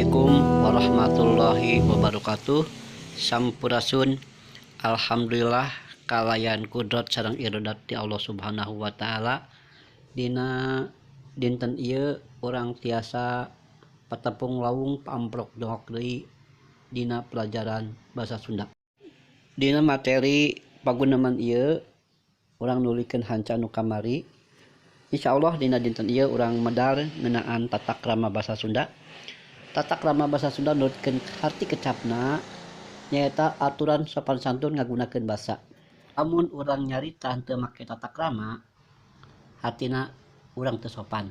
Assalamualaikum warahmatullahi wabarakatuh. Sampurasun. Alhamdulillah kalayan kudrat sareng iradat ti Allah Subhanahu wa taala. Dina dinten ieu urang tiasa patepung lawung paamprok dongok deui dina pelajaran basa Sunda. Dina materi paguneman ieu urang nulikeun hanca nu kamari. Insyaallah dina dinten ieu urang medal ngeunaan tata krama basa Sunda. Tata krama basa Sunda nurutkeun arti kecapna nyaeta aturan sopan santun ngagunakeun basa. Lamun urang nyarita teu make tata krama, hartina urang teu sopan.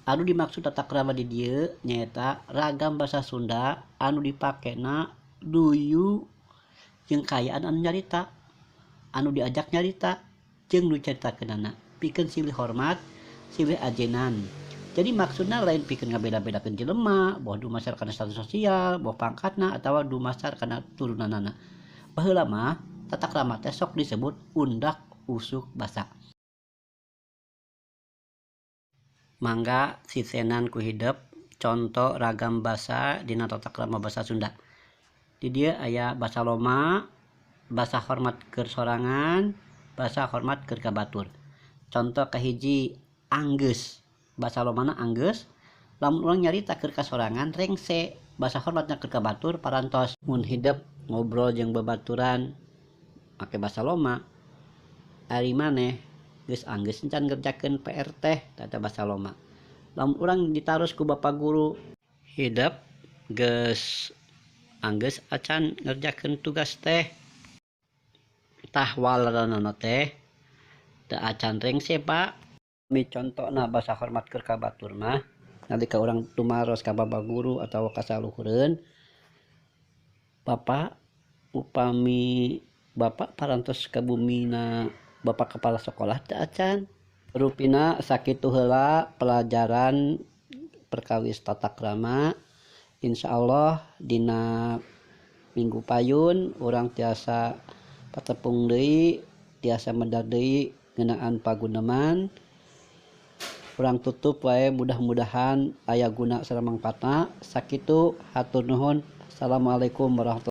Anu dimaksud tata krama di dieu nyaeta ragam basa Sunda anu dipakena duyu jeung kaayaan anu nyarita, anu diajak nyarita jeung nu caritakeunana pikeun silih hormat, silih ajenan. Jadi maksudna lain pikeun ngabeda-bedakeun jelema, boh dumasar kana status sosial, boh pangkatna atawa dumasar kana turunanana. Baheula mah tata krama teh sok disebut undak usuk basa. Mangga sisenan ku hideup contoh ragam basa dina tata krama basa Sunda. Di dieu aya basa loma, basa hormat keur sorangan, basa hormat keur ka batur. Contoh kahiji anggeus. Basa lomana anggeus, lamun urang nyarita keur kasorangan rengse, basa hormatna keur ka batur parantos. Mun hideup ngobrol jeung babaturan make basa loma, ari maneh geus anggeus encan ngerjakeun PR teh eta basa loma. Lamun urang ditarus ku bapa guru, hideup geus anggeus acan ngerjakeun tugas teh, tah waleranana teh teu acan rengse Pak. Mi contona basa hormat keur ka batur mah nalika urang tumaros ka bapa guru atawa ka saluhureun, Bapak upami Bapak parantos ka bumina Bapak kepala sekolah teu acan. Rupina sakitu heula pelajaran perkawis tata krama. Insyaallah dina minggu payun urang tiasa patepung deui, tiasa medal deui ngeunaan paguneman. Urang tutup wae mudah-mudahan aya guna sareng mangpaatna. Sakitu hatur nuhun. Assalamualaikum warahmatullahi wabarakatuh.